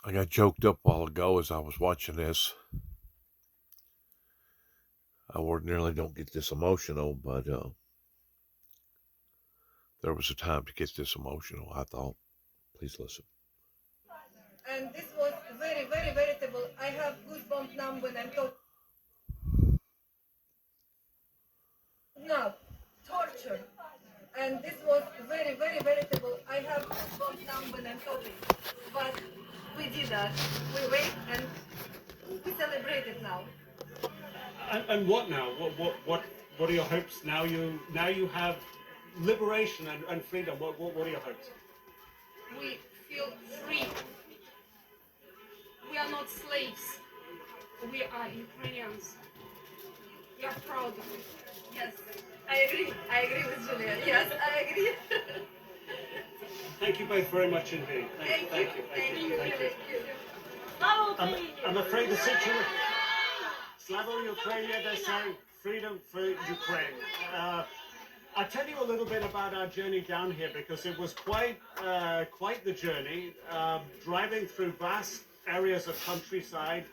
I got choked up a while ago as I was watching this. I ordinarily don't get this emotional, but there was a time to get this emotional, I thought. Please listen. And this was very, very veritable. I have goosebumps now when I'm talking. No, torture. And this was very, very veritable. I have goosebumps now when I'm talking. But we did that. We wait and we celebrate it now. And what now? What are your hopes now? You have liberation and freedom. What are your hopes? We feel free. We are not slaves. We are Ukrainians. We are proud of it. Yes, I agree. I agree with Julia. Yes, I agree. Thank you both very much indeed. Thank you. Thank you. I'm afraid the situation. Slava Ukraine, they're saying freedom for Ukraine. I'll tell you a little bit about our journey down here because it was quite the journey. Driving through vast areas of countryside,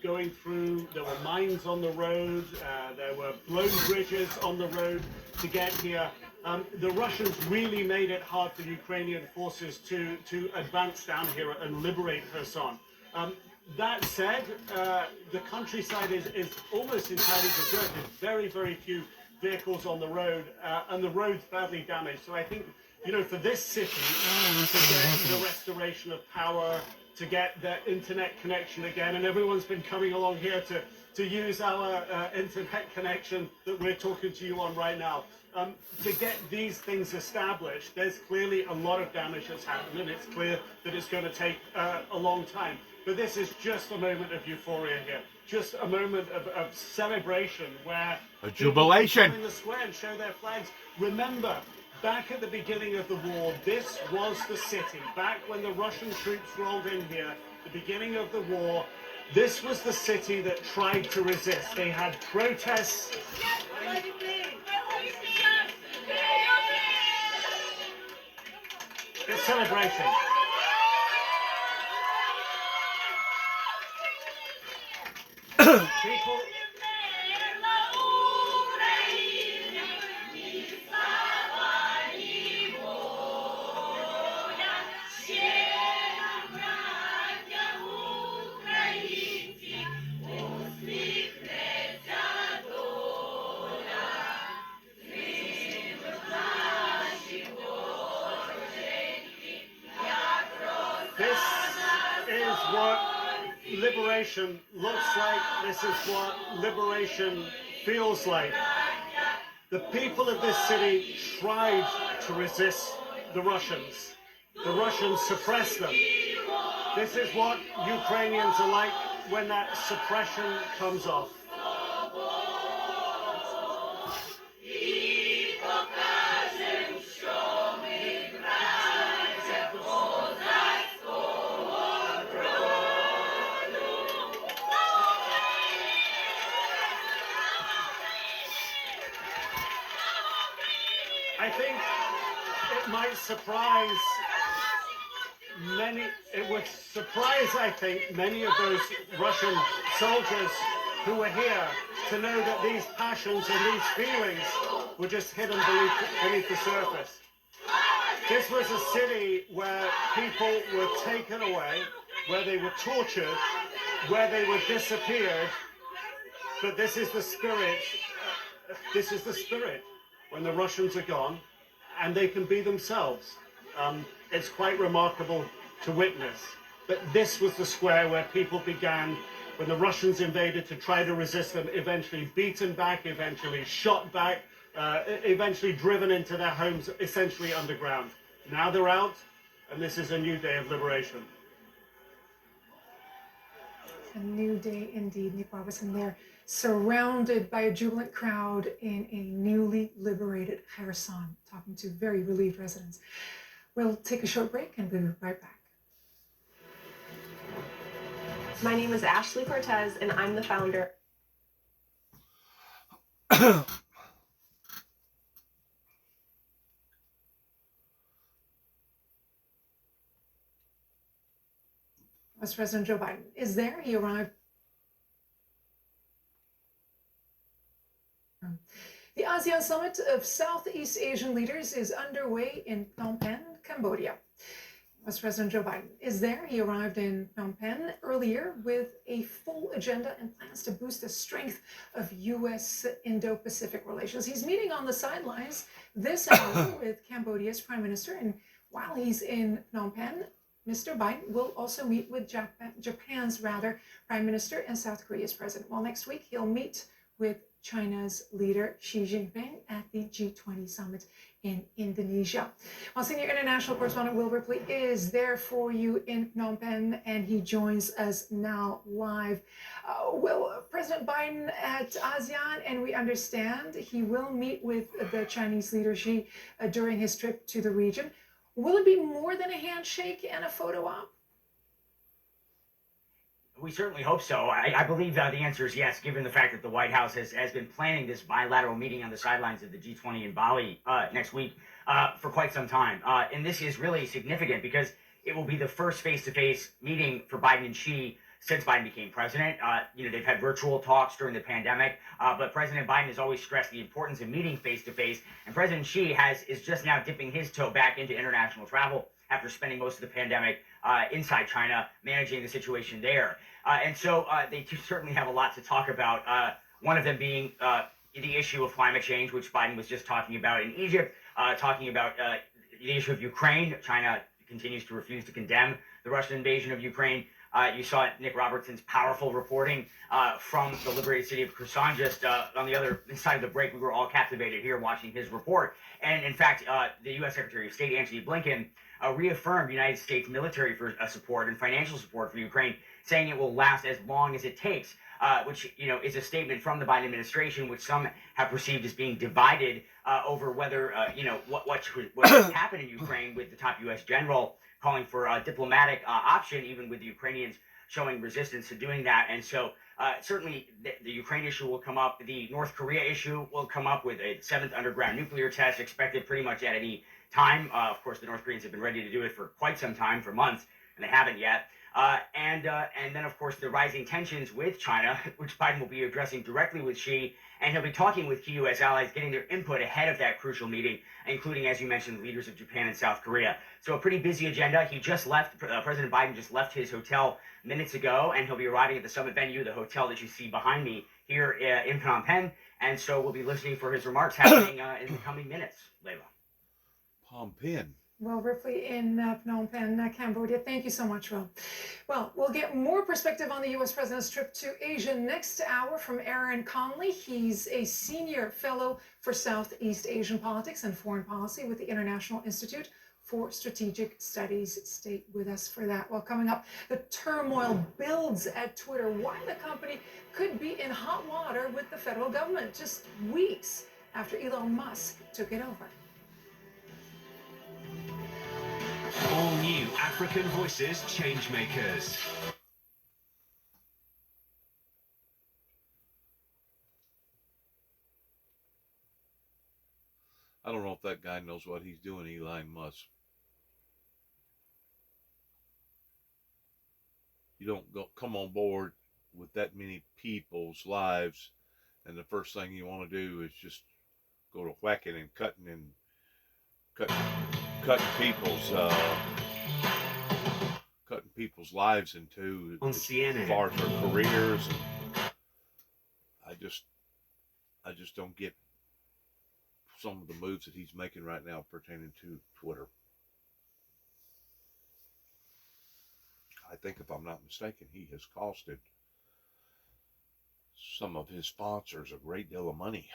going through, there were mines on the road, there were blown bridges on the road to get here. The Russians really made it hard for Ukrainian forces to advance down here and liberate Kherson. That said, the countryside is almost entirely deserted. Very, very few vehicles on the road, and the road's badly damaged. So I think, for this city, to get the restoration of power, to get the internet connection again, and everyone's been coming along here to use our internet connection that we're talking to you on right now. To get these things established, there's clearly a lot of damage that's happened, and it's clear that it's going to take a long time. But this is just a moment of euphoria here, just a moment of celebration where a jubilation come in the square and show their flags. Remember, back at the beginning of the war, this was the city. Back when the Russian troops rolled in here, the beginning of the war, this was the city that tried to resist. They had protests. It's celebration. People. This is what liberation looks like. This is what liberation feels like. The people of this city tried to resist the Russians. The Russians suppressed them. This is what Ukrainians are like when that suppression comes off. I think it might surprise it would surprise, I think, many of those Russian soldiers who were here to know that these passions and these feelings were just hidden beneath the surface. This was a city where people were taken away, where they were tortured, where they were disappeared, but this is the spirit. This is the spirit when the Russians are gone and they can be themselves. It's quite remarkable to witness. But this was the square where people began, when the Russians invaded, to try to resist them, eventually beaten back, eventually shot back, eventually driven into their homes, essentially underground. Now they're out, and this is a new day of liberation. A new day indeed, Nick Robertson there, surrounded by a jubilant crowd in a newly liberated Kherson, talking to very relieved residents. We'll take a short break and we'll be right back. My name is Ashley Cortez, and I'm the founder. Vice President Joe Biden is there. He arrived. The ASEAN Summit of Southeast Asian Leaders is underway in Phnom Penh, Cambodia. Vice President Joe Biden is there. He arrived in Phnom Penh earlier with a full agenda and plans to boost the strength of U.S. Indo-Pacific relations. He's meeting on the sidelines this hour with Cambodia's Prime Minister, and while he's in Phnom Penh, Mr. Biden will also meet with Japan's Prime Minister and South Korea's president. Well, next week he'll meet with China's leader Xi Jinping at the G20 summit in Indonesia. Well, senior international correspondent Will Ripley is there for you in Phnom Penh, and he joins us now live. Will, President Biden at ASEAN, and we understand he will meet with the Chinese leader Xi during his trip to the region. Will it be more than a handshake and a photo op? We certainly hope so. I believe the answer is yes, given the fact that the White House has been planning this bilateral meeting on the sidelines of the G20 in Bali next week for quite some time. And this is really significant because it will be the first face-to-face meeting for Biden and Xi since Biden became president. They've had virtual talks during the pandemic, but President Biden has always stressed the importance of meeting face-to-face, and President Xi is just now dipping his toe back into international travel after spending most of the pandemic inside China, managing the situation there. And so they certainly have a lot to talk about, one of them being the issue of climate change, which Biden was just talking about in Egypt, talking about the issue of Ukraine. China continues to refuse to condemn the Russian invasion of Ukraine. You saw Nick Robertson's powerful reporting from the liberated city of Kherson. Just on the other side of the break, we were all captivated here watching his report. And in fact, the U.S. Secretary of State, Antony Blinken, reaffirmed United States military support and financial support for Ukraine, saying it will last as long as it takes, which is a statement from the Biden administration, which some have perceived as being divided over whether what should happen in Ukraine, with the top U.S. general calling for a diplomatic option, even with the Ukrainians showing resistance to doing that. And so certainly the Ukraine issue will come up. The North Korea issue will come up, with a 7th underground nuclear test expected pretty much at any time. Of course, the North Koreans have been ready to do it for quite some time, for months, and they haven't yet. And then, of course, the rising tensions with China, which Biden will be addressing directly with Xi, and he'll be talking with key U.S. allies, getting their input ahead of that crucial meeting, including, as you mentioned, leaders of Japan and South Korea. So a pretty busy agenda. He just left, President Biden just left his hotel minutes ago, and he'll be arriving at the summit venue, the hotel that you see behind me here in Phnom Penh. And so we'll be listening for his remarks happening in the coming minutes, Layla. Phnom Penh. Well, Ripley in Phnom Penh, Cambodia. Thank you so much, Will. Well, we'll get more perspective on the U.S. President's trip to Asia next hour from Aaron Conley. He's a senior fellow for Southeast Asian politics and foreign policy with the International Institute for Strategic Studies. Stay with us for that. Well, coming up, the turmoil builds at Twitter. Why the company could be in hot water with the federal government just weeks after Elon Musk took it over. All new African Voices Changemakers. I don't know if that guy knows what he's doing, Elon Musk. You don't come on board with that many people's lives, and the first thing you want to do is just go to whacking and cutting people's lives in two On as CNN. far as their careers. I just don't get some of the moves that he's making right now pertaining to Twitter. I think, if I'm not mistaken, he has costed some of his sponsors a great deal of money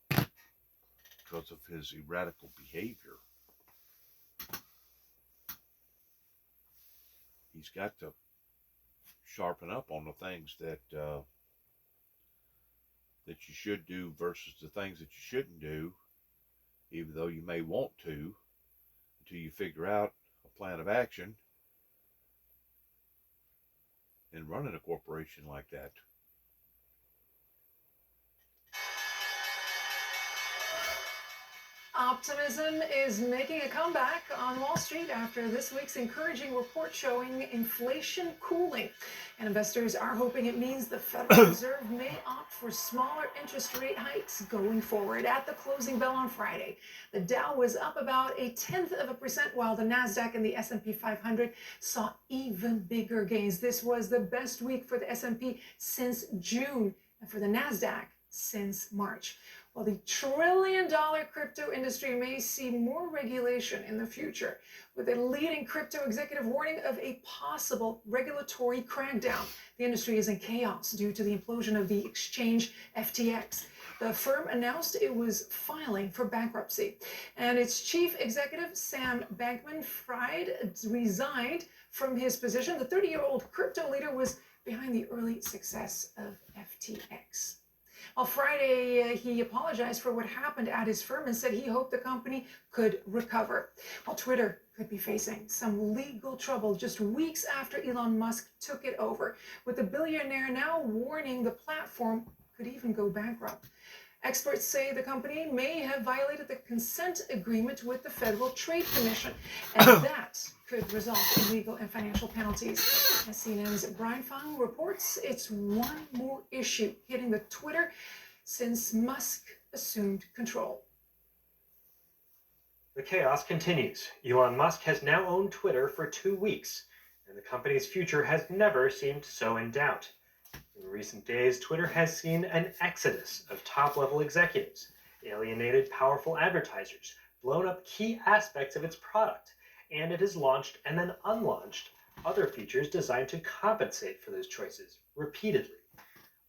because of his erratic behavior. He's got to sharpen up on the things that you should do versus the things that you shouldn't do, even though you may want to, until you figure out a plan of action in running a corporation like that. optimism is making a comeback on Wall Street after this week's encouraging report showing inflation cooling. And investors are hoping it means the Federal Reserve may opt for smaller interest rate hikes going forward. At the closing bell on Friday, the Dow was up about 0.1%, while the Nasdaq and the S&P 500 saw even bigger gains. This was the best week for the S&P since June, and for the Nasdaq since March. While the trillion-dollar crypto industry may see more regulation in the future, with a leading crypto executive warning of a possible regulatory crackdown, the industry is in chaos due to the implosion of the exchange FTX. The firm announced it was filing for bankruptcy, and its chief executive, Sam Bankman-Fried, resigned from his position. The 30-year-old crypto leader was behind the early success of FTX. On Friday, he apologized for what happened at his firm and said he hoped the company could recover. While Twitter could be facing some legal trouble just weeks after Elon Musk took it over, with the billionaire now warning the platform could even go bankrupt. Experts say the company may have violated the consent agreement with the Federal Trade Commission, and that could result in legal and financial penalties. As CNN's Brian Fung reports, it's one more issue hitting the Twitter since Musk assumed control. The chaos continues. Elon Musk has now owned Twitter for 2 weeks, and the company's future has never seemed so in doubt. In recent days, Twitter has seen an exodus of top-level executives, alienated powerful advertisers, blown up key aspects of its product, and it has launched and then unlaunched other features designed to compensate for those choices repeatedly.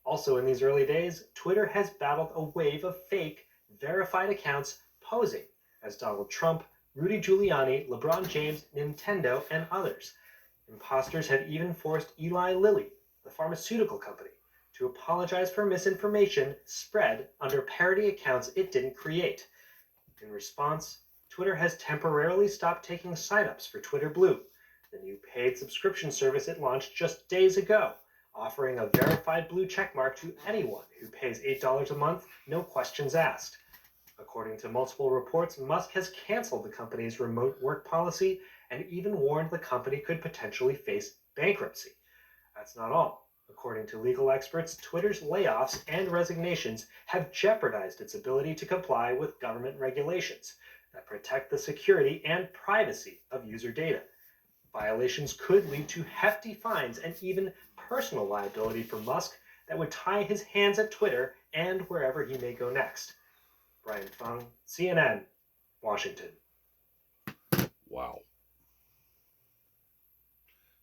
Also in these early days, Twitter has battled a wave of fake, verified accounts posing as Donald Trump, Rudy Giuliani, LeBron James, Nintendo, and others. Imposters have even forced Eli Lilly, the pharmaceutical company, to apologize for misinformation spread under parody accounts it didn't create. In response, Twitter has temporarily stopped taking signups for Twitter Blue, the new paid subscription service it launched just days ago, offering a verified blue checkmark to anyone who pays $8 a month, no questions asked. According to multiple reports, Musk has canceled the company's remote work policy and even warned the company could potentially face bankruptcy. That's not all. According to legal experts, Twitter's layoffs and resignations have jeopardized its ability to comply with government regulations that protect the security and privacy of user data. Violations could lead to hefty fines and even personal liability for Musk that would tie his hands at Twitter and wherever he may go next. Brian Fung, CNN, Washington. Wow.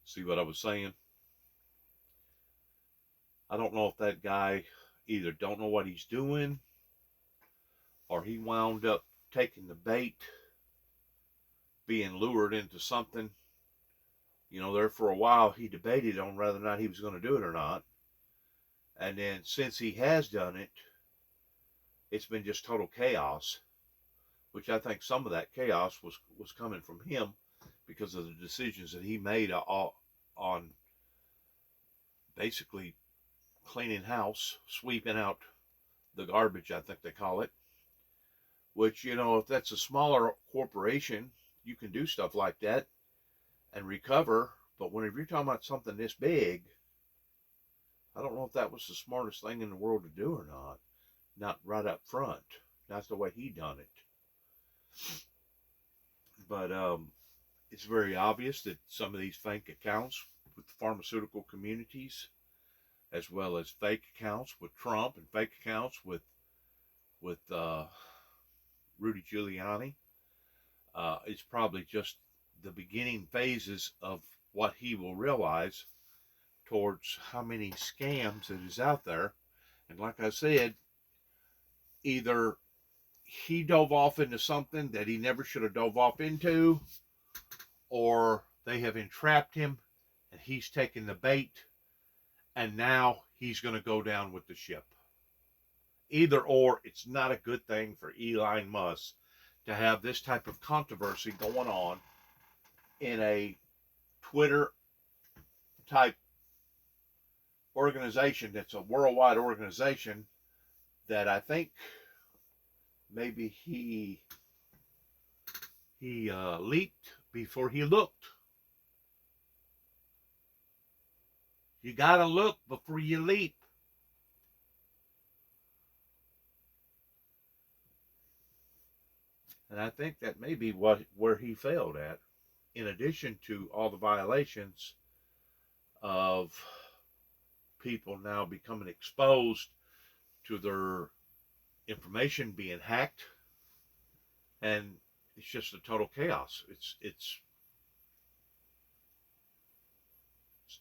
See what I was saying? I don't know if that guy either don't know what he's doing or he wound up taking the bait, being lured into something. You know, there for a while he debated on whether or not he was going to do it or not. And then since he has done it, it's been just total chaos, which I think some of that chaos was coming from him because of the decisions that he made on basically cleaning house, sweeping out the garbage, I think they call it. Which, you know, if that's a smaller corporation, you can do stuff like that and recover. But whenever you're talking about something this big, I don't know if that was the smartest thing in the world to do or not. Not right up front. That's the way he done it. But it's very obvious that some of these fake accounts with the pharmaceutical communities, as well as fake accounts with Trump and fake accounts with Rudy Giuliani, it's probably just the beginning phases of what he will realize towards how many scams that is out there. And like I said, either he dove off into something that he never should have dove off into, or they have entrapped him and he's taken the bait and now he's going to go down with the ship. Either or, it's not a good thing for Elon Musk to have this type of controversy going on in a Twitter type organization that's a worldwide organization that I think maybe he He leaped before he looked. You gotta look before you leap. And I think that may be where he failed at, in addition to all the violations of people now becoming exposed to their information being hacked, and it's just a total chaos. It's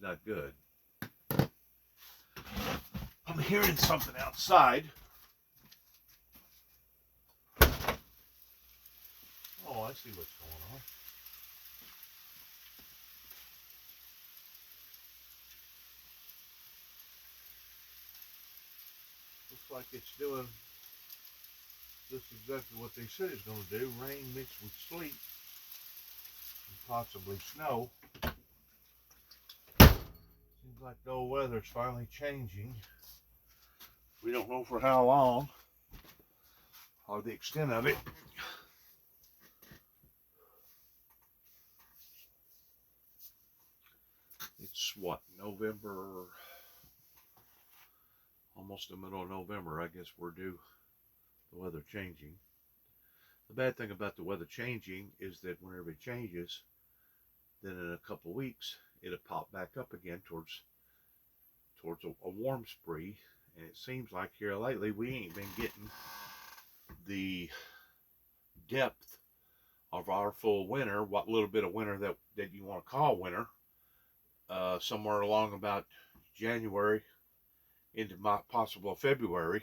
not good. I'm hearing something outside. Oh, I see what's going on. Looks like it's doing just exactly what they said it's going to do. Rain mixed with sleet and possibly snow. Seems like the old weather's finally changing. We don't know for how long or the extent of it. It's what, November, almost the middle of November. I guess we're due the weather changing. The bad thing about the weather changing is that whenever it changes, then in a couple of weeks it'll pop back up again towards a warm spree. And it seems like here lately we ain't been getting the depth of our full winter, what little bit of winter that you want to call winter, somewhere along about January into possible February.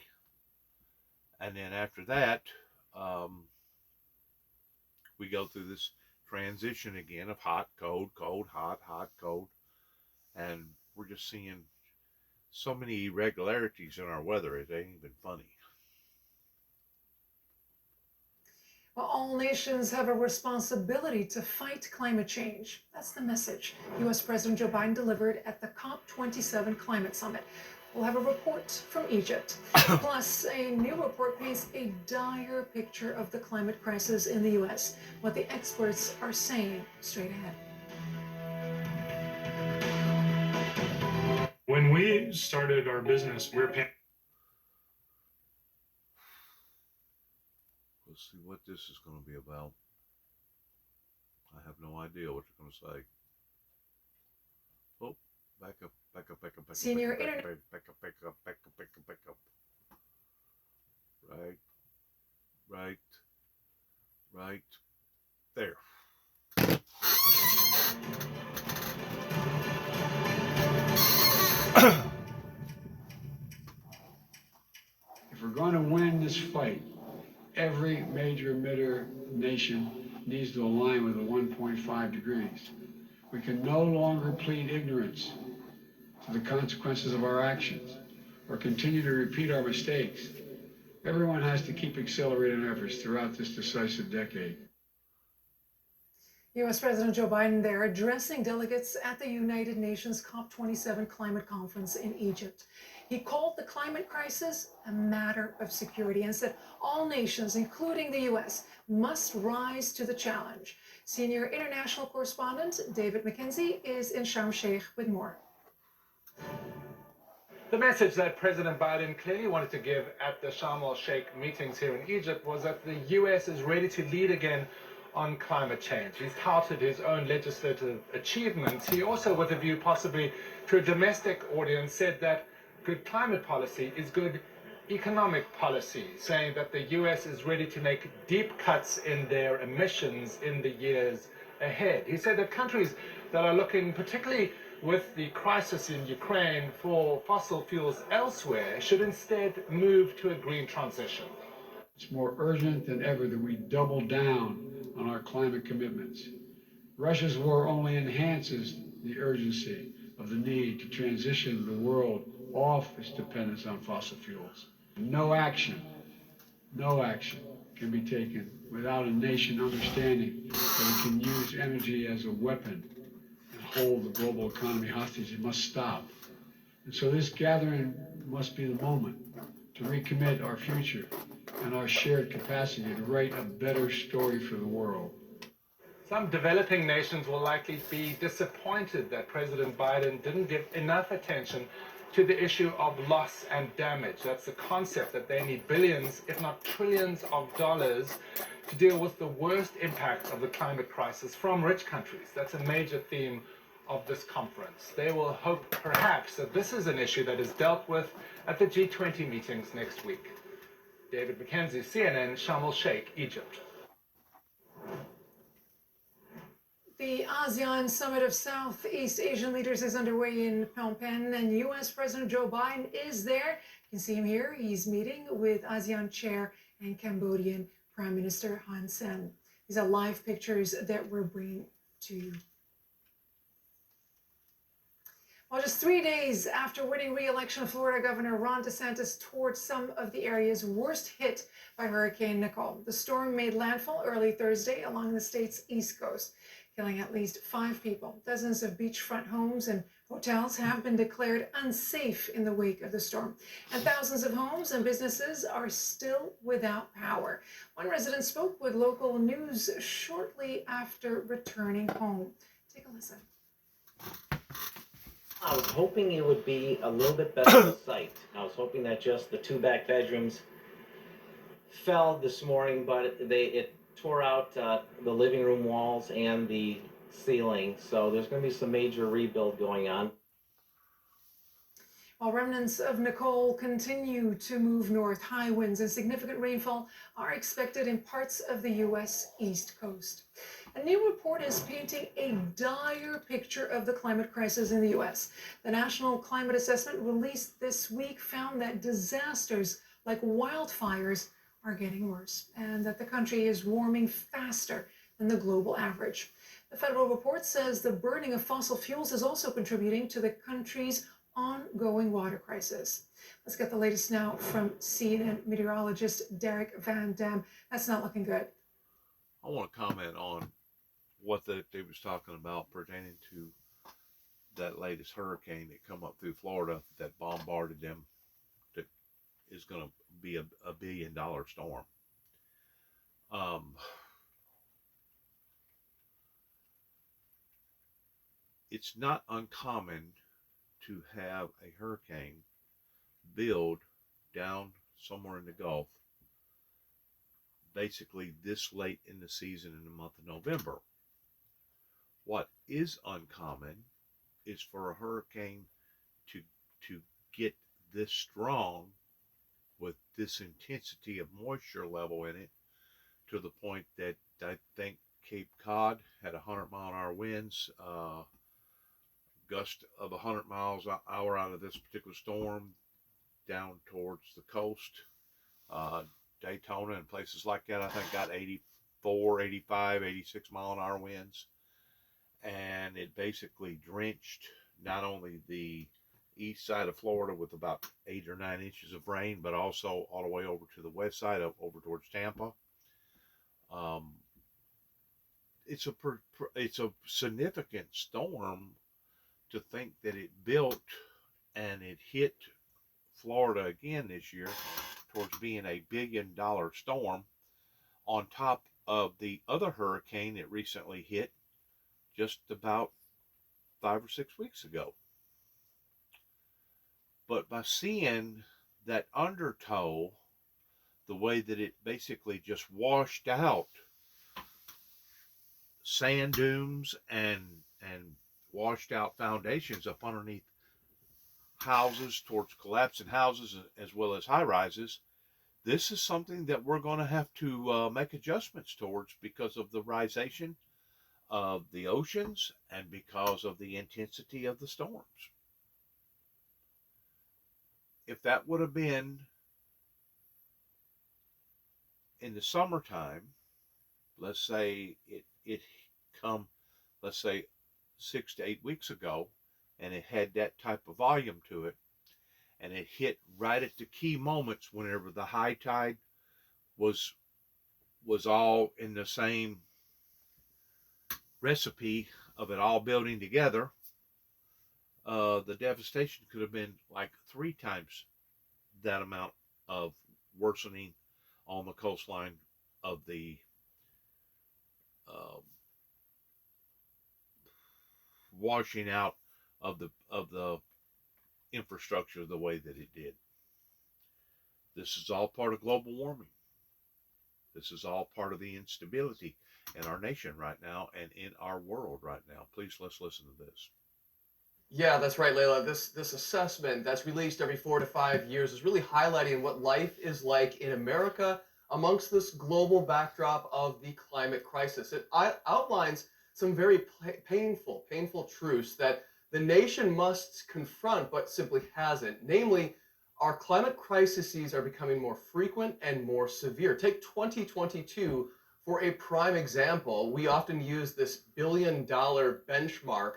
And then after that, we go through this transition again of hot, cold, cold, hot, hot, cold. And we're just seeing so many irregularities in our weather, it ain't even funny. Well, all nations have a responsibility to fight climate change. That's the message U.S. President Joe Biden delivered at the COP27 Climate Summit. We'll have a report from Egypt. Plus, a new report paints a dire picture of the climate crisis in the U.S., what the experts are saying straight ahead. When we started our business, we were paying. Let's see what this is going to be about. I have no idea what they're going to say. Oh, back up, back up, back up, back up. Senior back up, internet. back up, back up, back up, back up, back up. Right, right, right. There. If we're going to win this fight, every major emitter nation needs to align with the 1.5 degrees. We can no longer plead ignorance to the consequences of our actions or continue to repeat our mistakes. Everyone has to keep accelerating efforts throughout this decisive decade. U.S. President Joe Biden there addressing delegates at the United Nations COP27 climate conference in Egypt. He called the climate crisis a matter of security and said all nations, including the U.S., must rise to the challenge. Senior international correspondent David McKenzie is in Sharm el-Sheikh with more. The message that President Biden clearly wanted to give at the Sharm el-Sheikh meetings here in Egypt was that the U.S. is ready to lead again on climate change. He's touted his own legislative achievements. He also, with a view possibly to a domestic audience, said that good climate policy is good economic policy, saying that the U.S. is ready to make deep cuts in their emissions in the years ahead. He said that countries that are looking, particularly with the crisis in Ukraine, for fossil fuels elsewhere should instead move to a green transition. It's more urgent than ever that we double down on our climate commitments. Russia's war only enhances the urgency of the need to transition the world off its dependence on fossil fuels. No action can be taken without a nation understanding that it can use energy as a weapon and hold the global economy hostage. It must stop. And so this gathering must be the moment to recommit our future and our shared capacity to write a better story for the world. Some developing nations will likely be disappointed that President Biden didn't give enough attention to the issue of loss and damage. That's the concept that they need billions, if not trillions of dollars to deal with the worst impact of the climate crisis from rich countries. That's a major theme of this conference. They will hope perhaps that this is an issue that is dealt with at the G20 meetings next week. David McKenzie, CNN, Sharm el-Sheikh, Egypt. The ASEAN Summit of Southeast Asian Leaders is underway in Phnom Penh, and U.S. President Joe Biden is there. You can see him here. He's meeting with ASEAN Chair and Cambodian Prime Minister Hun Sen. These are live pictures that we're bringing to you. Well, just 3 days after winning re-election, Florida Governor Ron DeSantis toured some of the areas worst hit by Hurricane Nicole. The storm made landfall early Thursday along the state's east coast, killing at least 5 people. Dozens of beachfront homes and hotels have been declared unsafe in the wake of the storm, and thousands of homes and businesses are still without power. One resident spoke with local news shortly after returning home. Take a listen. I was hoping it would be a little bit better site. I was hoping that just the 2 back bedrooms fell this morning, but it tore out the living room walls and the ceiling. So there's going to be some major rebuild going on. While remnants of Nicole continue to move north, high winds and significant rainfall are expected in parts of the U.S. East Coast. A new report is painting a dire picture of the climate crisis in the U.S. The National Climate Assessment released this week found that disasters like wildfires are getting worse and that the country is warming faster than the global average. The federal report says the burning of fossil fuels is also contributing to the country's ongoing water crisis. Let's get the latest now from CNN meteorologist Derek Van Dam. That's not looking good. I want to comment on what they was talking about pertaining to that latest hurricane that come up through Florida that bombarded them, that is going to be a $1 billion storm. It's not uncommon to have a hurricane build down somewhere in the Gulf basically this late in the season in the month of November. What is uncommon is for a hurricane to get this strong with this intensity of moisture level in it, to the point that I think Cape Cod had 100-mile-an-hour winds, gust of 100 miles an hour out of this particular storm down towards the coast. Daytona and places like that, I think, got 84, 85, 86 mile-an-hour winds. And it basically drenched not only the east side of Florida with about 8 or 9 inches of rain, but also all the way over to the west side, over towards Tampa. It's a significant storm to think that it built and it hit Florida again this year towards being a $1 billion storm, on top of the other hurricane that recently hit just about 5 or 6 weeks ago. But by seeing that undertow, the way that it basically just washed out sand dunes and washed out foundations up underneath houses, towards collapsing houses as well as high rises, this is something that we're going to have to make adjustments towards because of the risation of the oceans and because of the intensity of the storms. If that would have been in the summertime, let's say it come, let's say 6 to 8 weeks ago, and it had that type of volume to it, and it hit right at the key moments whenever the high tide was all in the same recipe of it all building together, the devastation could have been like 3 times that amount of worsening on the coastline of the washing out of the infrastructure the way that it did. This is all part of global warming. This is all part of the instability in our nation right now and in our world right now. Please, let's listen to this. Yeah, that's right, Layla. This assessment that's released every 4 to 5 years is really highlighting what life is like in America amongst this global backdrop of the climate crisis. It outlines some very painful truths that the nation must confront but simply hasn't. Namely, our climate crises are becoming more frequent and more severe. Take 2022 for a prime example. We often use this billion-dollar benchmark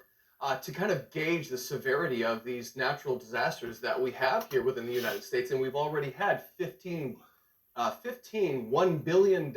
to kind of gauge the severity of these natural disasters that we have here within the United States. And we've already had 15 $1 billion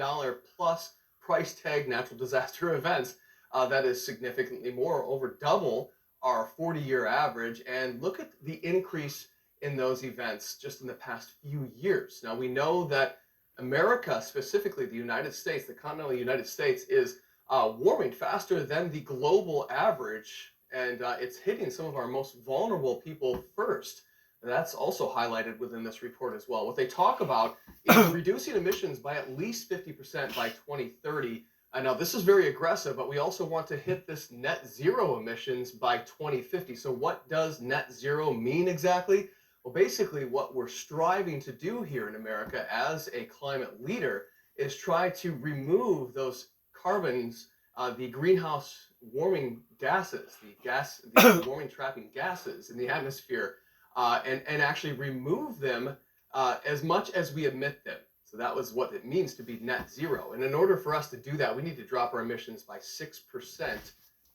plus price tag natural disaster events. That is significantly more, over double our 40-year average. And look at the increase in those events just in the past few years. Now, we know that America, specifically the United States, the continental United States, is warming faster than the global average, and it's hitting some of our most vulnerable people first. That's also highlighted within this report as well. What they talk about is reducing emissions by at least 50% by 2030. Now, this is very aggressive, but we also want to hit this net zero emissions by 2050. So what does net zero mean exactly? Well, basically, what we're striving to do here in America as a climate leader is try to remove those carbons, the greenhouse warming gases, the warming trapping gases in the atmosphere, and actually remove them as much as we emit them. So that was what it means to be net zero. And in order for us to do that, we need to drop our emissions by 6%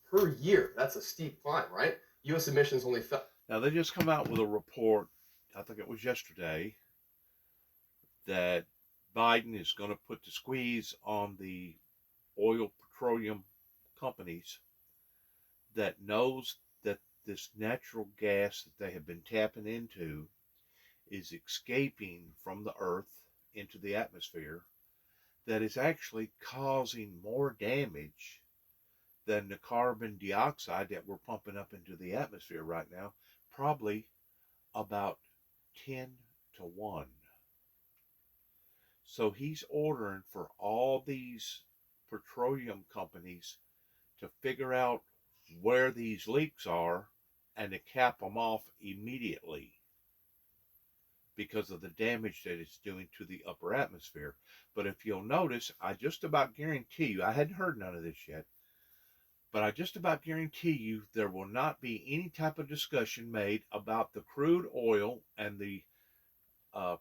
per year. That's a steep climb, right? U.S. emissions only fell. Now, they just come out with a report, I think it was yesterday, that Biden is going to put the squeeze on the oil petroleum companies that knows that this natural gas that they have been tapping into is escaping from the earth into the atmosphere, that is actually causing more damage than the carbon dioxide that we're pumping up into the atmosphere right now, probably about 10 to 1. So he's ordering for all these petroleum companies to figure out where these leaks are and to cap them off immediately because of the damage that it's doing to the upper atmosphere. But if you'll notice, I just about guarantee you, I hadn't heard none of this yet, but I just about guarantee you there will not be any type of discussion made about the crude oil and the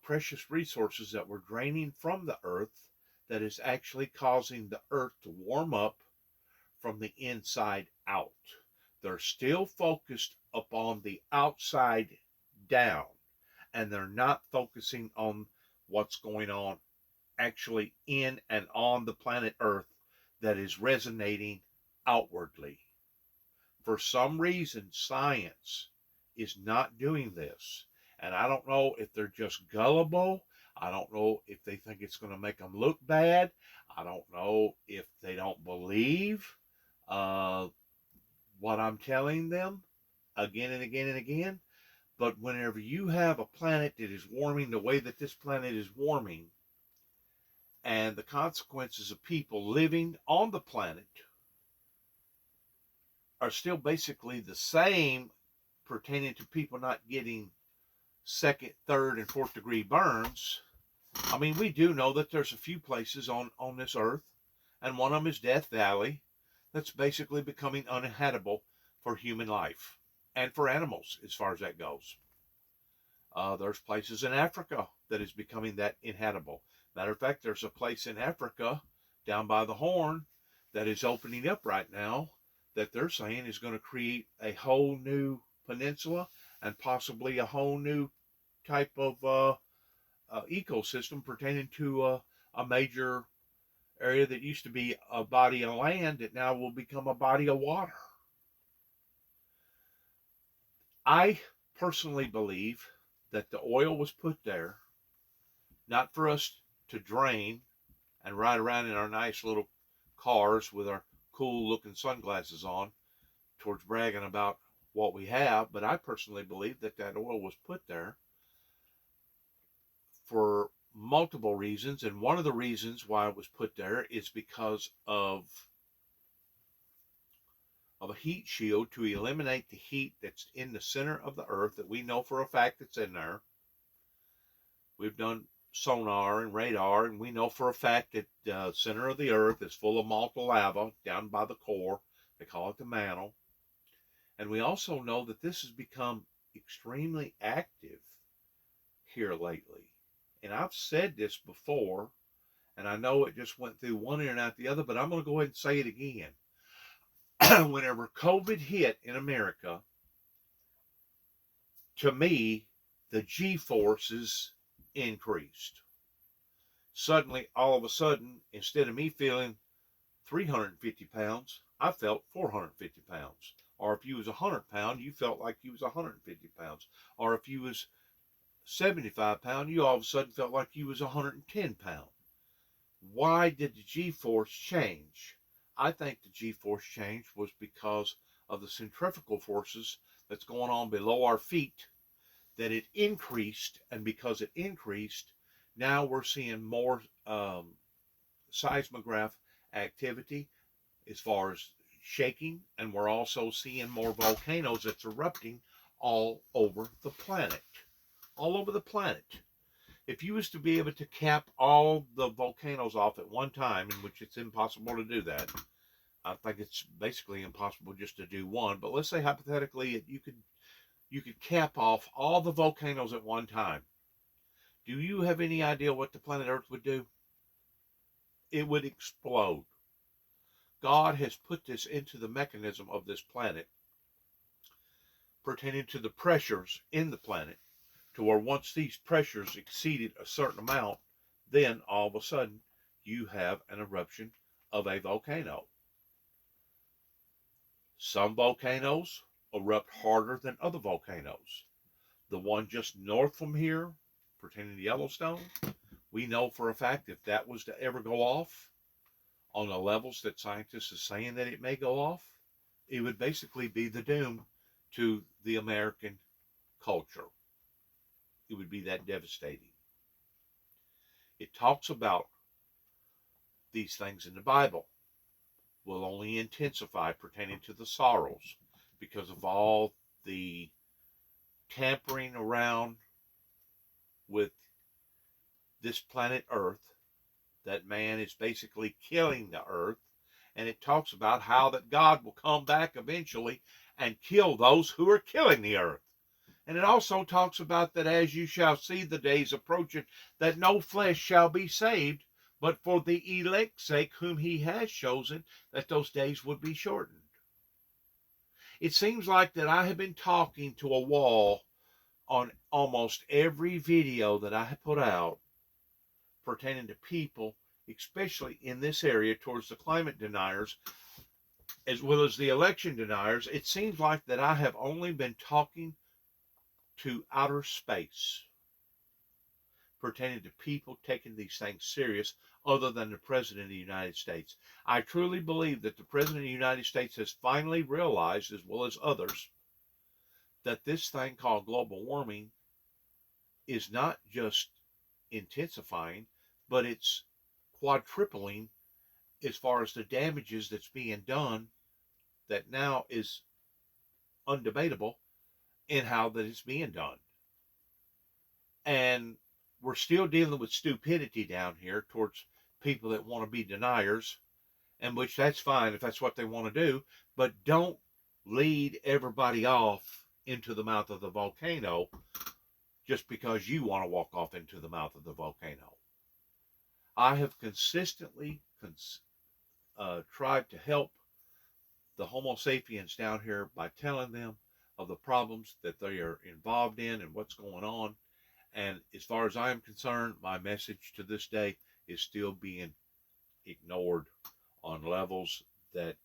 precious resources that we're draining from the earth that is actually causing the earth to warm up from the inside out. They're still focused upon the outside down, and they're not focusing on what's going on actually in and on the planet Earth that is resonating outwardly. For some reason, science is not doing this. And I don't know if they're just gullible. I don't know if they think it's going to make them look bad. I don't know if they don't believe what I'm telling them again and again and again. But whenever you have a planet that is warming the way that this planet is warming, and the consequences of people living on the planet are still basically the same pertaining to people not getting second, third, and fourth degree burns. I mean, we do know that there's a few places on this earth, and one of them is Death Valley, that's basically becoming uninhabitable for human life and for animals as far as that goes. There's places in Africa that is becoming that inhabitable. Matter of fact, there's a place in Africa down by the Horn that is opening up right now that they're saying is going to create a whole new peninsula and possibly a whole new type of ecosystem pertaining to a major area that used to be a body of land that now will become a body of water. I personally believe that the oil was put there not for us to drain and ride around in our nice little cars with our cool looking sunglasses on, towards bragging about what we have, but I personally believe that that oil was put there for multiple reasons, and one of the reasons why it was put there is because of a heat shield to eliminate the heat that's in the center of the earth that we know for a fact that's in there. We've done sonar and radar, and we know for a fact that the center of the earth is full of molten lava down by the core. They call it the mantle. And we also know that this has become extremely active here lately. And I've said this before, and I know it just went through one ear and out the other, but I'm going to go ahead and say it again. Whenever COVID hit in America, to me, the G-forces increased. Suddenly, all of a sudden, instead of me feeling 350 pounds, I felt 450 pounds. Or if you was 100 pounds, you felt like you was 150 pounds. Or if you was 75 pounds, you all of a sudden felt like you was 110 pounds. Why did the G-force change? I think the G-force change was because of the centrifugal forces that's going on below our feet, that it increased, and because it increased, now we're seeing more seismograph activity as far as shaking, and we're also seeing more volcanoes that's erupting all over the planet. All over the planet. If you was to be able to cap all the volcanoes off at one time, in which it's impossible to do that, I think it's basically impossible just to do one, but let's say hypothetically you could cap off all the volcanoes at one time. Do you have any idea what the planet Earth would do? It would explode. God has put this into the mechanism of this planet pertaining to the pressures in the planet, to where once these pressures exceeded a certain amount, then all of a sudden you have an eruption of a volcano. Some volcanoes erupt harder than other volcanoes. The one just north from here, pertaining to Yellowstone, we know for a fact if that was to ever go off on the levels that scientists are saying that it may go off, it would basically be the doom to the American culture. It would be that devastating. It talks about these things in the Bible will only intensify pertaining to the sorrows because of all the tampering around with this planet Earth, that man is basically killing the earth. And it talks about how that God will come back eventually and kill those who are killing the earth. And it also talks about that as you shall see the days approaching, that no flesh shall be saved, but for the elect's sake whom he has chosen, that those days would be shortened. It seems like that I have been talking to a wall on almost every video that I have put out pertaining to people, especially in this area towards the climate deniers, as well as the election deniers. It seems like that I have only been talking to outer space pertaining to people taking these things serious, other than the President of the United States. I truly believe that the President of the United States has finally realized, as well as others, that this thing called global warming is not just intensifying, but it's quadrupling as far as the damages that's being done, that now is undebatable in how that it's being done. And we're still dealing with stupidity down here towards people that want to be deniers, and which that's fine if that's what they want to do, but don't lead everybody off into the mouth of the volcano just because you want to walk off into the mouth of the volcano. I have consistently tried to help the Homo sapiens down here by telling them of the problems that they are involved in and what's going on. And as far as I am concerned, my message to this day is still being ignored on levels that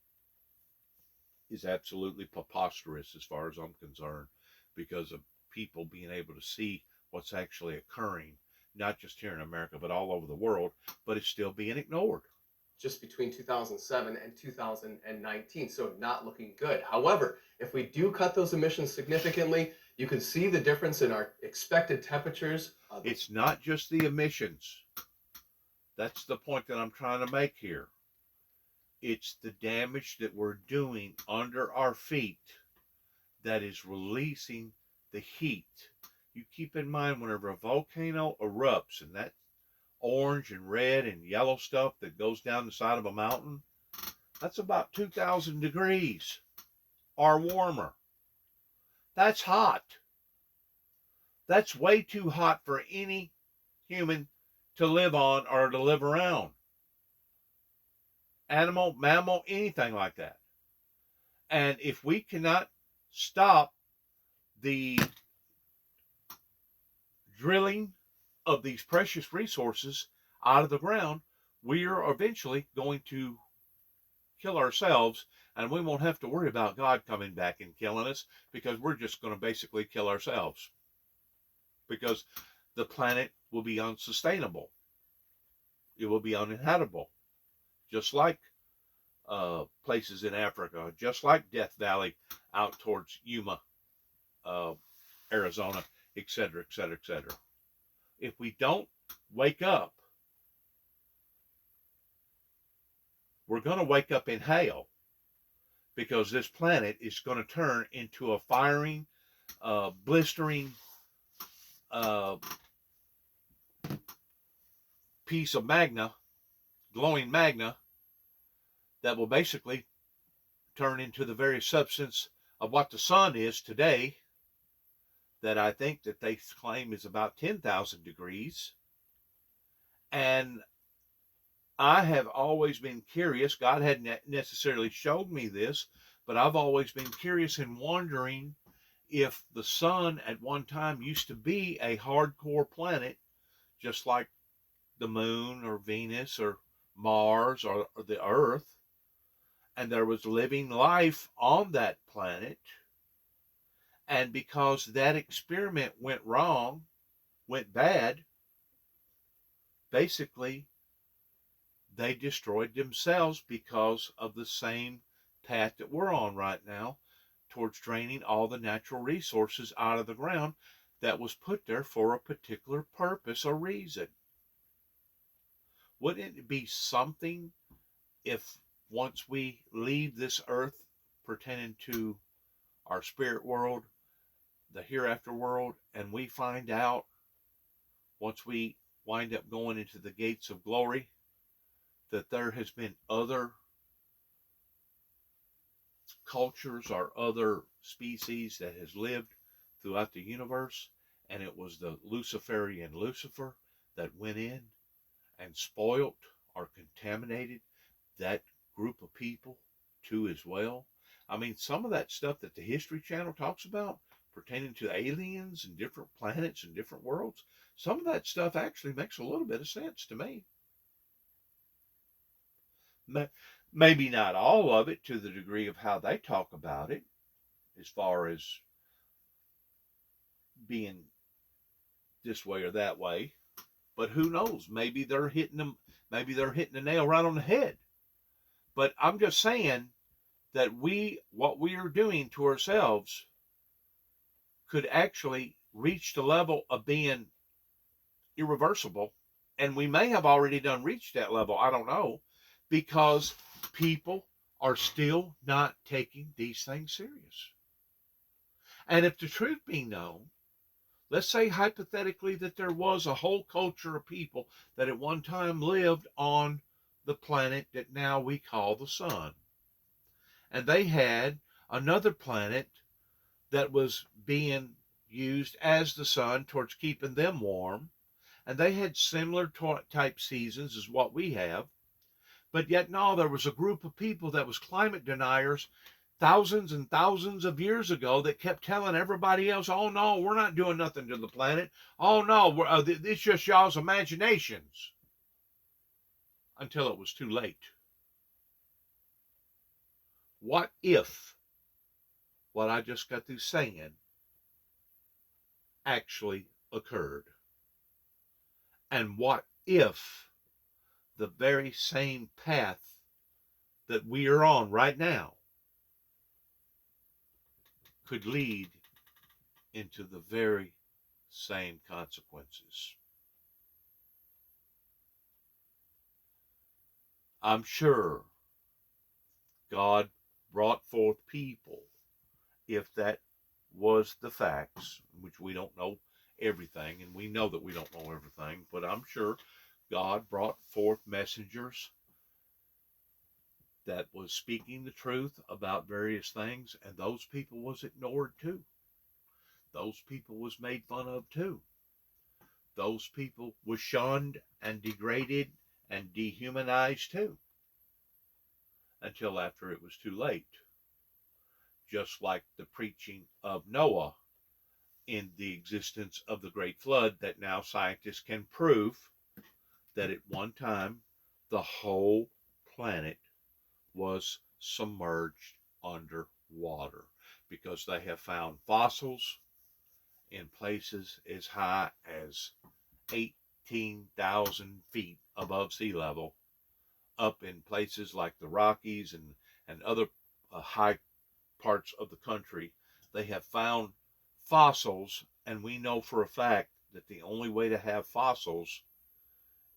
is absolutely preposterous as far as I'm concerned, because of people being able to see what's actually occurring, not just here in America, but all over the world, but it's still being ignored. just between 2007 and 2019. So not looking good. However, if we do cut those emissions significantly, you can see the difference in our expected temperatures. It's not just the emissions. That's the point that I'm trying to make here. It's the damage that we're doing under our feet that is releasing the heat. You keep in mind, whenever a volcano erupts and that orange and red and yellow stuff that goes down the side of a mountain, that's about 2,000 degrees or warmer. That's hot. That's way too hot for any human to live on or to live around. Animal, mammal, anything like that. And if we cannot stop the drilling of these precious resources out of the ground, we are eventually going to kill ourselves, and we won't have to worry about God coming back and killing us, because we're just going to basically kill ourselves, because the planet will be unsustainable. It will be uninhabitable, just like places in Africa, just like Death Valley out towards Yuma, Arizona, etc., etc., etc. If we don't wake up, we're going to wake up in hell, because this planet is going to turn into a firing, blistering piece of magna, glowing magna, that will basically turn into the very substance of what the sun is today, that I think that they claim is about 10,000 degrees. And I have always been curious. God hadn't necessarily showed me this, but I've always been curious and wondering if the sun at one time used to be a hardcore planet, just like the moon or Venus or Mars or the Earth, and there was living life on that planet. And because that experiment went wrong, went bad, basically they destroyed themselves because of the same path that we're on right now, towards draining all the natural resources out of the ground that was put there for a particular purpose or reason. Wouldn't it be something if once we leave this earth pertaining to our spirit world, the hereafter world, and we find out, once we wind up going into the gates of glory, that there has been other cultures or other species that has lived throughout the universe, and it was the Luciferian Lucifer that went in and spoilt or contaminated that group of people too as well. I mean, some of that stuff that the History Channel talks about pertaining to aliens and different planets and different worlds, some of that stuff actually makes a little bit of sense to me. Maybe not all of it to the degree of how they talk about it, as far as being this way or that way, but who knows? Maybe they're hitting them. Maybe they're hitting the nail right on the head. But I'm just saying that what we are doing to ourselves could actually reach the level of being irreversible, and we may have already reached that level. I don't know, because people are still not taking these things serious. And if the truth be known, let's say hypothetically that there was a whole culture of people that at one time lived on the planet that now we call the sun, and they had another planet that was being used as the sun towards keeping them warm, and they had similar type seasons as what we have. But yet, no, there was a group of people that was climate deniers thousands and thousands of years ago that kept telling everybody else, oh no, we're not doing nothing to the planet. Oh no, it's just y'all's imaginations. Until it was too late. What if what I just got through saying actually occurred? And what if the very same path that we are on right now could lead into the very same consequences. I'm sure God brought forth people, if that was the facts, which we don't know everything, and we know that we don't know everything, but I'm sure God brought forth messengers that was speaking the truth about various things, and those people was ignored too. Those people was made fun of too. Those people was shunned and degraded and dehumanized too, until after it was too late. Just like the preaching of Noah in the existence of the great flood, that now scientists can prove that at one time the whole planet was submerged under water, because they have found fossils in places as high as 18,000 feet above sea level, up in places like the Rockies and other high parts of the country. They have found fossils, and we know for a fact that the only way to have fossils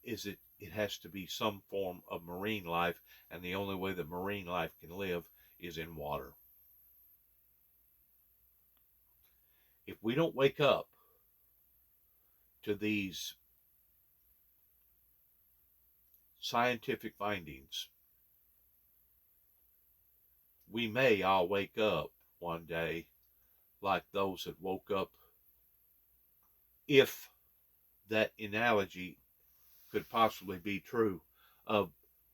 is it has to be some form of marine life, and the only way that marine life can live is in water. If we don't wake up to these scientific findings, we may all wake up one day like those that woke up, if that analogy could possibly be true, of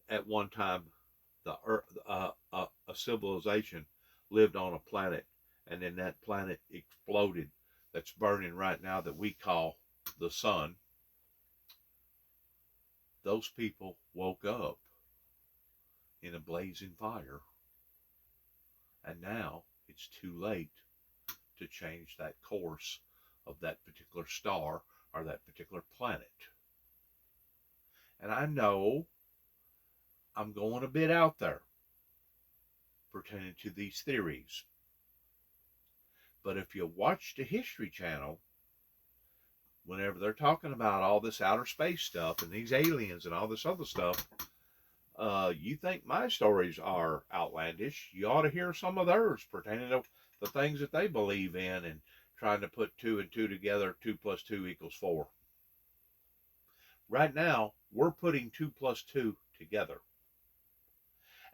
at one time the earth, a civilization lived on a planet, and then that planet exploded, that's burning right now, that we call the sun. Those people woke up in a blazing fire, and now it's too late to change that course of that particular star or that particular planet. And I know I'm going a bit out there pertaining to these theories, but if you watch the History Channel, whenever they're talking about all this outer space stuff and these aliens and all this other stuff, you think my stories are outlandish, you ought to hear some of theirs pertaining to the things that they believe in, and trying to put 2 and 2 together, 2 plus 2 equals 4. Right now, we're putting 2 plus 2 together.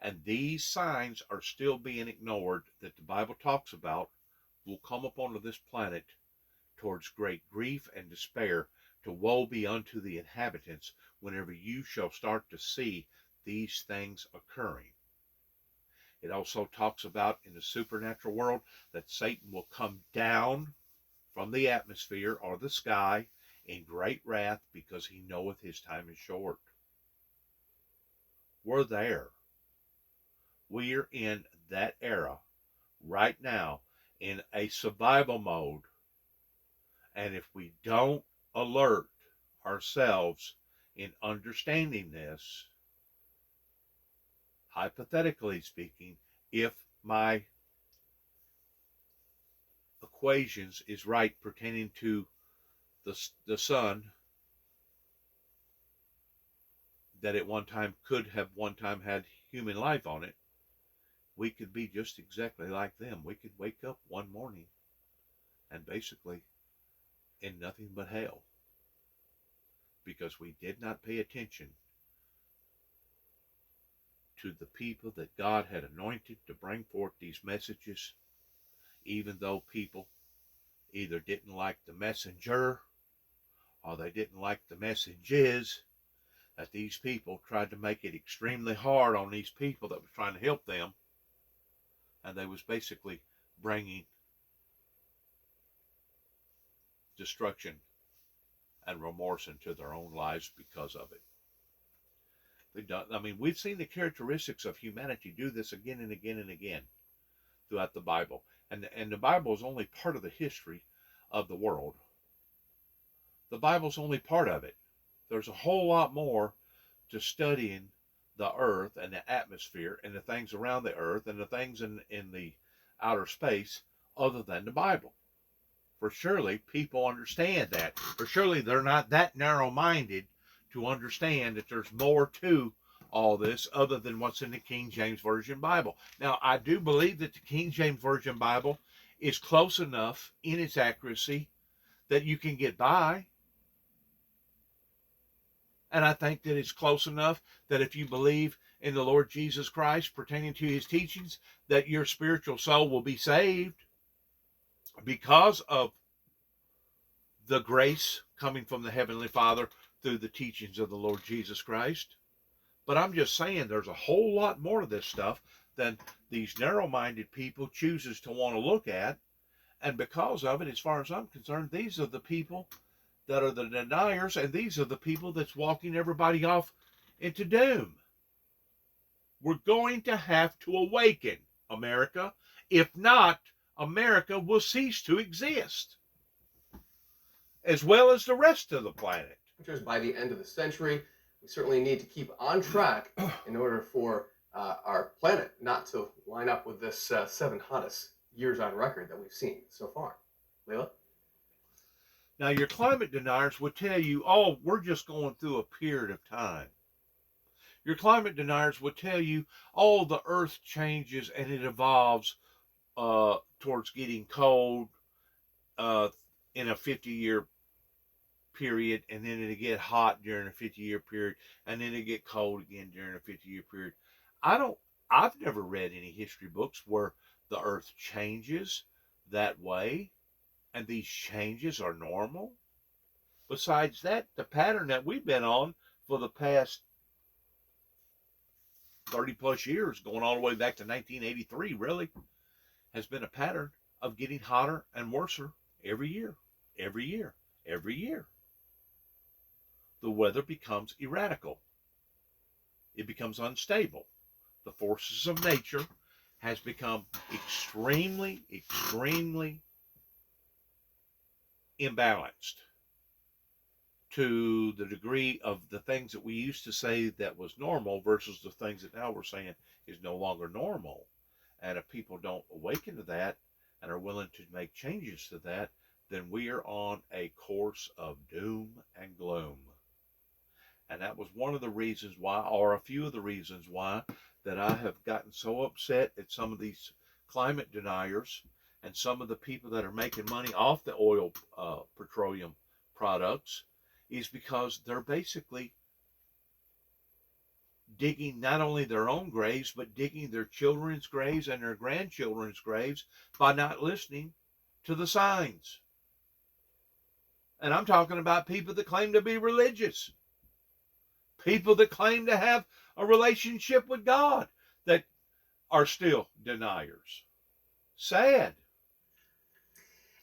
And these signs are still being ignored that the Bible talks about will come upon this planet towards great grief and despair, to woe be unto the inhabitants, whenever you shall start to see these things occurring. It also talks about in the supernatural world that Satan will come down from the atmosphere or the sky in great wrath, because he knoweth his time is short. We're there. We're in that era right now, in a survival mode. And if we don't alert ourselves in understanding this, hypothetically speaking, if my equations is right pertaining to the sun, that at one time could have had human life on it, we could be just exactly like them. We could wake up one morning and basically in nothing but hell, because we did not pay attention to the people that God had anointed to bring forth these messages, even though people either didn't like the messenger or they didn't like the messages, that these people tried to make it extremely hard on these people that was trying to help them, and they was basically bringing destruction and remorse into their own lives because of it. We've seen the characteristics of humanity do this again and again and again throughout the Bible. And the Bible is only part of the history of the world. The Bible's only part of it. There's a whole lot more to studying the earth and the atmosphere and the things around the earth and the things in the outer space other than the Bible. For surely people understand that. For surely they're not that narrow-minded to understand that there's more to all this other than what's in the King James Version Bible. Now, I do believe that the King James Version Bible is close enough in its accuracy that you can get by. And I think that it's close enough that if you believe in the Lord Jesus Christ pertaining to his teachings, that your spiritual soul will be saved because of the grace coming from the Heavenly Father through the teachings of the Lord Jesus Christ. But I'm just saying there's a whole lot more to this stuff than these narrow-minded people chooses to want to look at. And because of it, as far as I'm concerned, these are the people that are the deniers, and these are the people that's walking everybody off into doom. We're going to have to awaken, America. If not, America will cease to exist, as well as the rest of the planet. By the end of the century, we certainly need to keep on track in order for our planet not to line up with this 7 hottest years on record that we've seen so far. Layla? Now, your climate deniers would tell you, oh, we're just going through a period of time. Your climate deniers would tell you, oh, the earth changes and it evolves towards getting cold in a 50-year period, and then it'll get hot during a 50-year period, and then it'll get cold again during a 50-year period. I've never read any history books where the earth changes that way, and these changes are normal. Besides that, the pattern that we've been on for the past 30 plus years, going all the way back to 1983, really, has been a pattern of getting hotter and worser every year, every year, every year. The weather becomes erratical. It becomes unstable. The forces of nature has become extremely, extremely imbalanced to the degree of the things that we used to say that was normal versus the things that now we're saying is no longer normal. And if people don't awaken to that and are willing to make changes to that, then we are on a course of doom and gloom. And that was one of the reasons why, or a few of the reasons why, that I have gotten so upset at some of these climate deniers and some of the people that are making money off the oil, petroleum products, is because they're basically digging not only their own graves, but digging their children's graves and their grandchildren's graves by not listening to the signs. And I'm talking about people that claim to be religious. People that claim to have a relationship with God that are still deniers. Sad.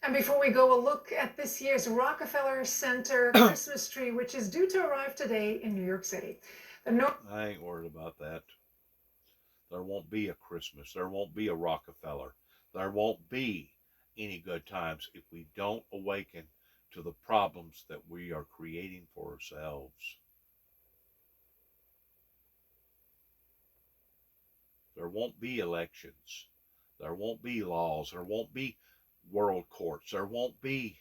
And before we go, a look at this year's Rockefeller Center Christmas tree, which is due to arrive today in New York City. I ain't worried about that. There won't be a Christmas. There won't be a Rockefeller. There won't be any good times if we don't awaken to the problems that we are creating for ourselves. There won't be elections. There won't be laws. There won't be world courts. There won't be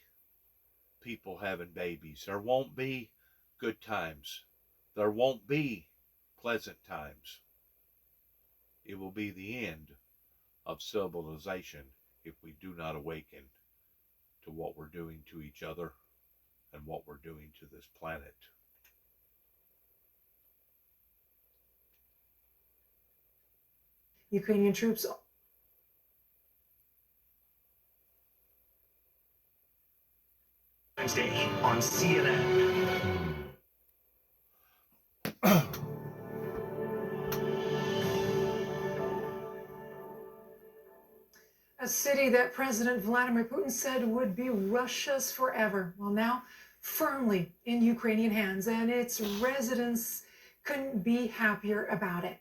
people having babies. There won't be good times. There won't be pleasant times. It will be the end of civilization if we do not awaken to what we're doing to each other and what we're doing to this planet. Ukrainian troops Wednesday on CNN. a city that President Vladimir Putin said would be Russia's forever. Well, now firmly in Ukrainian hands, and its residents couldn't be happier about it.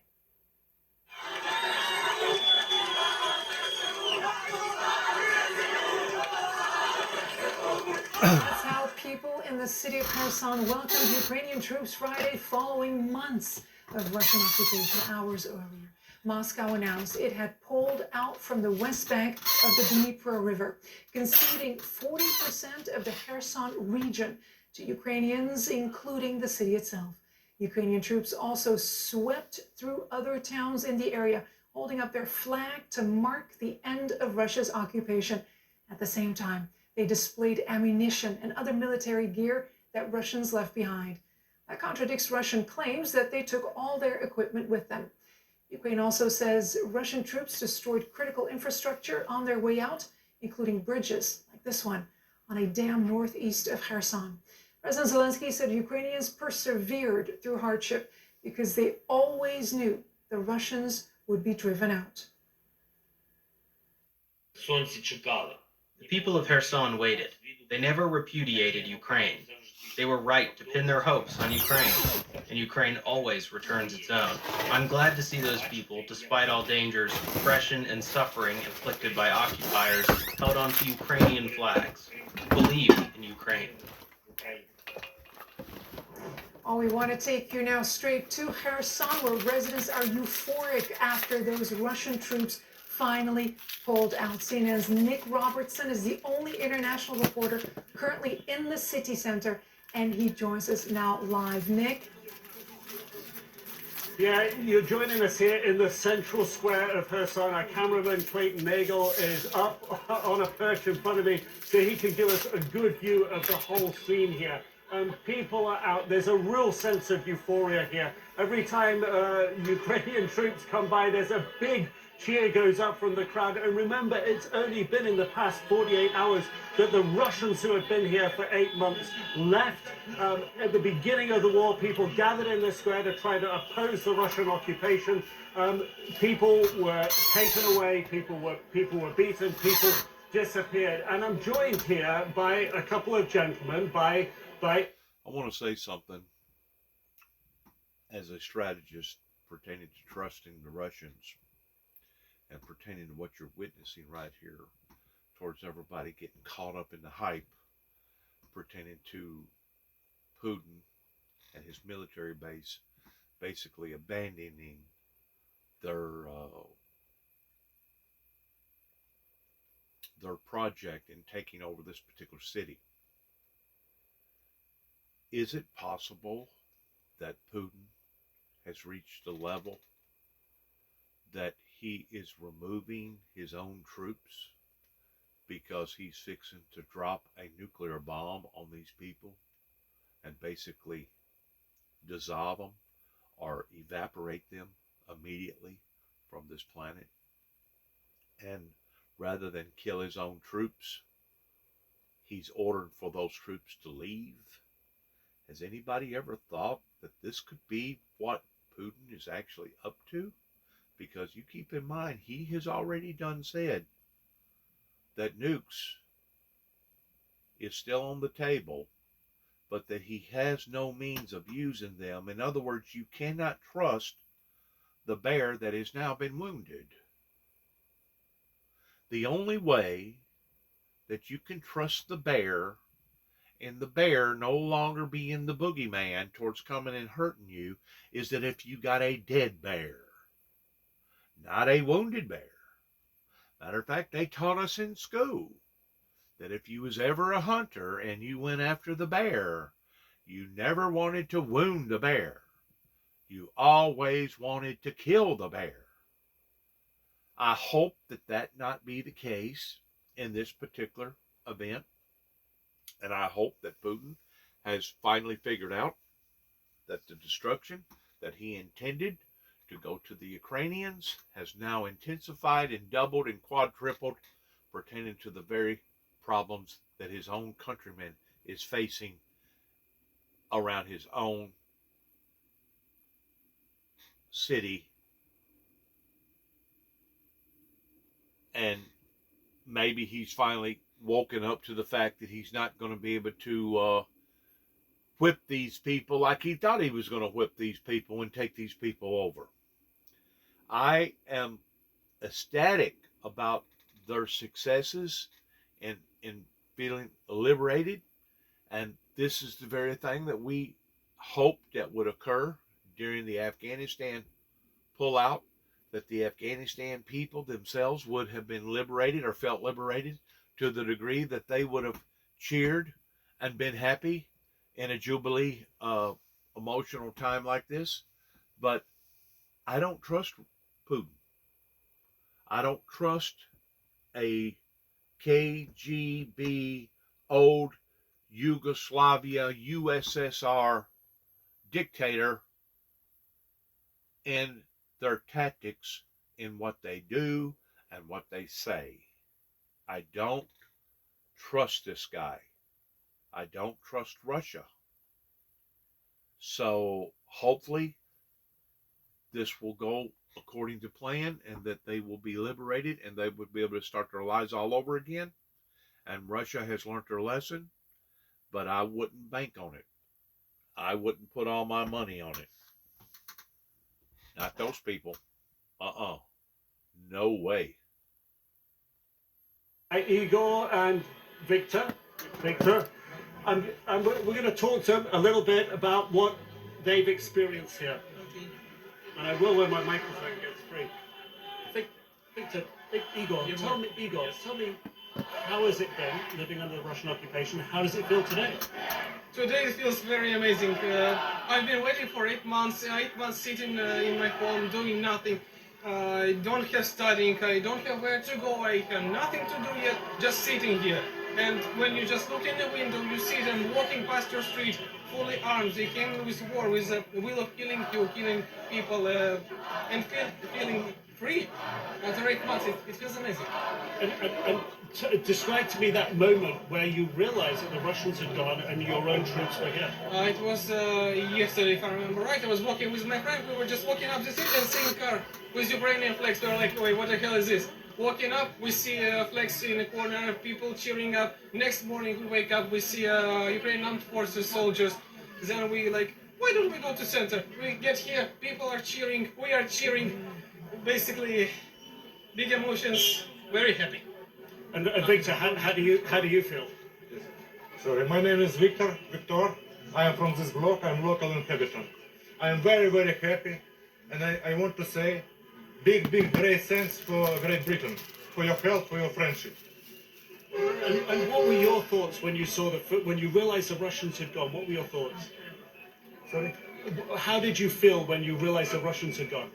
That's how people in the city of Kherson welcomed Ukrainian troops Friday following months of Russian occupation hours earlier. Moscow announced it had pulled out from the west bank of the Dnipro River, conceding 40% of the Kherson region to Ukrainians, including the city itself. Ukrainian troops also swept through other towns in the area, holding up their flag to mark the end of Russia's occupation. At the same time, they displayed ammunition and other military gear that Russians left behind. That contradicts Russian claims that they took all their equipment with them. Ukraine also says Russian troops destroyed critical infrastructure on their way out, including bridges like this one on a dam northeast of Kherson. President Zelensky said Ukrainians persevered through hardship because they always knew the Russians would be driven out. The people of Kherson waited. They never repudiated Ukraine. They were right to pin their hopes on Ukraine, and Ukraine always returns its own. I'm glad to see those people, despite all dangers, oppression, and suffering inflicted by occupiers, held onto Ukrainian flags, believed in Ukraine. Oh, we want to take you now straight to Kherson, where residents are euphoric after those Russian troops finally pulled out. CNN's Nick Robertson is the only international reporter currently in the city center, and he joins us now live. Nick? Yeah, you're joining us here in the central square of Kherson. Our cameraman Clayton Nagel is up on a perch in front of me so he can give us a good view of the whole scene here. People are out. There's a real sense of euphoria here. Every time Ukrainian troops come by, there's a big cheer goes up from the crowd. And remember, it's only been in the past 48 hours that the Russians who have been here for 8 months left. At the beginning of the war, people gathered in the square to try to oppose the Russian occupation. People were taken away, people were beaten, people disappeared. And I'm joined here by a couple of gentlemen, I want to say something as a strategist pertaining to trusting the Russians and pertaining to what you're witnessing right here towards everybody getting caught up in the hype pertaining to Putin and his military base basically abandoning their project in taking over this particular city. Is it possible that Putin has reached a level that he is removing his own troops because he's fixing to drop a nuclear bomb on these people and basically dissolve them or evaporate them immediately from this planet? And rather than kill his own troops, he's ordered for those troops to leave. Has anybody ever thought that this could be what Putin is actually up to? Because you keep in mind, he has already done said that nukes is still on the table, but that he has no means of using them. In other words, you cannot trust the bear that has now been wounded. The only way that you can trust the bear and the bear no longer being the boogeyman towards coming and hurting you is that if you got a dead bear, not a wounded bear. Matter of fact, they taught us in school that if you was ever a hunter and you went after the bear, you never wanted to wound the bear. You always wanted to kill the bear. I hope that that not be the case in this particular event. And I hope that Putin has finally figured out that the destruction that he intended to go to the Ukrainians has now intensified and doubled and quadrupled pertaining to the very problems that his own countrymen is facing around his own city. And maybe he's finally woken up to the fact that he's not going to be able to whip these people like he thought he was going to whip these people and take these people over. I am ecstatic about their successes and feeling liberated. And this is the very thing that we hoped that would occur during the Afghanistan pullout, that the Afghanistan people themselves would have been liberated or felt liberated to the degree that they would have cheered and been happy in a Jubilee emotional time like this. But I don't trust Putin. I don't trust a KGB old Yugoslavia USSR dictator in their tactics, in what they do and what they say. I don't trust this guy. I don't trust Russia. So hopefully this will go according to plan, and that they will be liberated and they would be able to start their lives all over again. And Russia has learned their lesson, but I wouldn't bank on it. I wouldn't put all my money on it. Not those people. No way. Hi, Igor and Victor. Victor, we're going to talk to them a little bit about what they've experienced here. And I will when my microphone gets free. Victor, Igor, tell me, how has it been living under the Russian occupation? How does it feel today? Today it feels very amazing. I've been waiting for 8 months, 8 months sitting in my home, doing nothing. I don't have studying, I don't have where to go, I have nothing to do yet, just sitting here. And when you just look in the window, you see them walking past your street, fully armed. They came with war, with a will of killing you, killing people, and feeling free. After 8 months, it feels amazing. Describe to me that moment where you realized that the Russians had gone and your own troops were here. It was yesterday, if I remember right. I was walking with my friend. We were just walking up the street and seeing a car with Ukrainian flags. We were like, wait, what the hell is this? Walking up, we see flags in the corner, people cheering up. Next morning, we wake up, we see Ukrainian armed forces soldiers. Then we like, why don't we go to center? We get here, people are cheering, we are cheering. Basically, big emotions, very happy. And Victor, how do you feel? Sorry, my name is Victor. I am from this block. I am local inhabitant. I am very, very happy, and I want to say big, great thanks for Great Britain, for your help, for your friendship. And what were your thoughts when you saw when you realized the Russians had gone? What were your thoughts? Sorry? How did you feel when you realized the Russians had gone?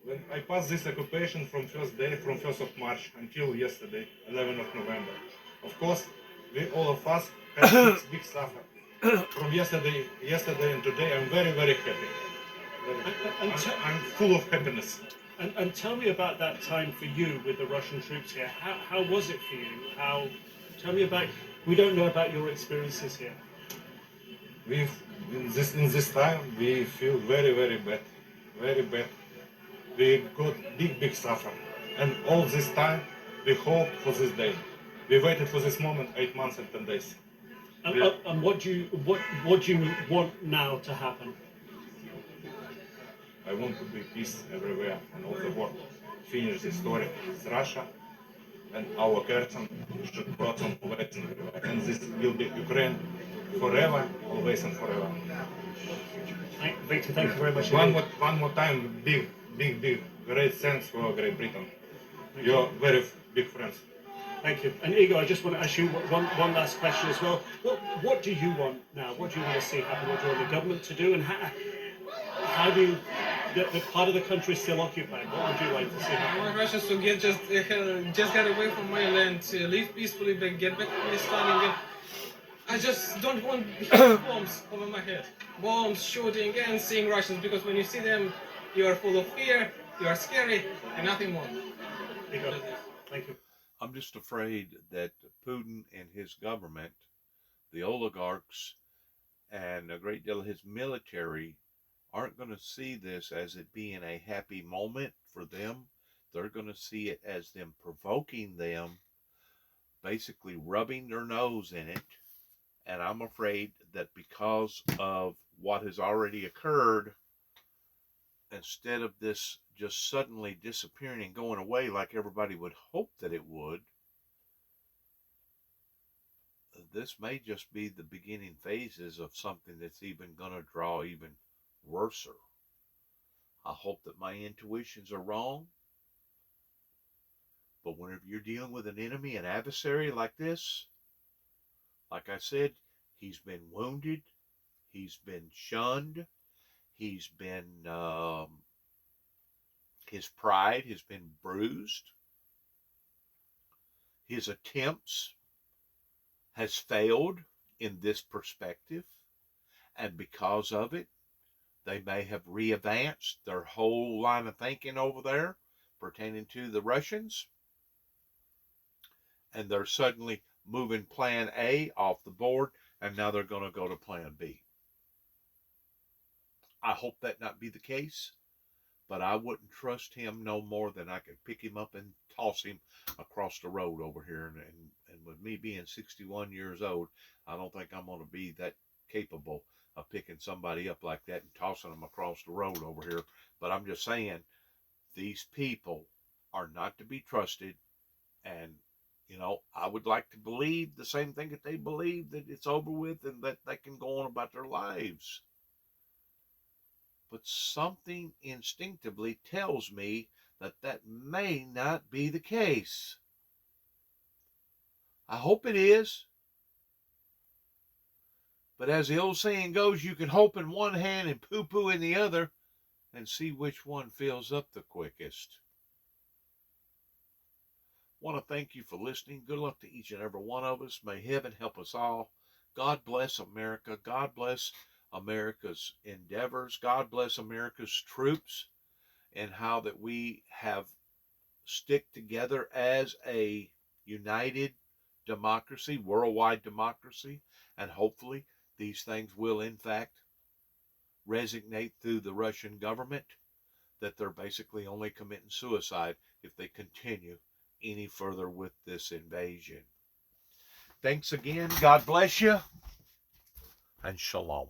When I passed this occupation from first day, from 1st of March until yesterday, 11th of November. Of course, all of us had big suffer. From yesterday and today, I'm very, very happy. I'm full of happiness. And tell me about that time for you with the Russian troops here. How was it for you? Tell me about. We don't know about your experiences here. In this time, we feel very, very bad, very bad. We got big suffer, and all this time we hoped for this day. We waited for this moment 8 months and 10 days. And what do you want now to happen? I want to be peace everywhere and all the world. Finish the story with Russia, and our Kherson should brought some blessing everywhere. And this will be Ukraine forever, always and forever. Victor, thank you very much. One more time, big, great thanks for Great Britain. You're very big friends. Thank you. And Igor, I just want to ask you one last question as well. What do you want now? What do you want to see happen? What do you want the government to do? And how do you, the part of the country is still occupied, what would you like to see happen? I want Russians to just get away from my land, live peacefully, get back to Palestine again. I just don't want bombs over my head. Bombs, shooting, and seeing Russians, because when you see them, you are full of fear, you are scary, and nothing more. Thank you. I'm just afraid that Putin and his government, the oligarchs, and a great deal of his military aren't going to see this as it being a happy moment for them. They're going to see it as them provoking them, basically rubbing their nose in it. And I'm afraid that because of what has already occurred, instead of this just suddenly disappearing and going away like everybody would hope that it would, this may just be the beginning phases of something that's even going to draw even worser. I hope that my intuitions are wrong. But whenever you're dealing with an enemy, an adversary like this, like I said, he's been wounded, he's been shunned, he's been, his pride has been bruised. His attempts has failed in this perspective, and because of it, they may have readvanced their whole line of thinking over there pertaining to the Russians, and they're suddenly moving plan A off the board, and now they're going to go to plan B. I hope that not be the case, but I wouldn't trust him no more than I could pick him up and toss him across the road over here. And with me being 61 years old, I don't think I'm going to be that capable of picking somebody up like that and tossing them across the road over here. But I'm just saying, these people are not to be trusted. And, you know, I would like to believe the same thing that they believe, that it's over with and that they can go on about their lives. But something instinctively tells me that that may not be the case. I hope it is. But as the old saying goes, you can hope in one hand and poo-poo in the other and see which one fills up the quickest. I want to thank you for listening. Good luck to each and every one of us. May heaven help us all. God bless America. God bless America's endeavors. God bless America's troops, and how that we have stick together as a united democracy, worldwide democracy, and hopefully these things will in fact resonate through the Russian government, that they're basically only committing suicide if they continue any further with this invasion. Thanks again. God bless you, and shalom.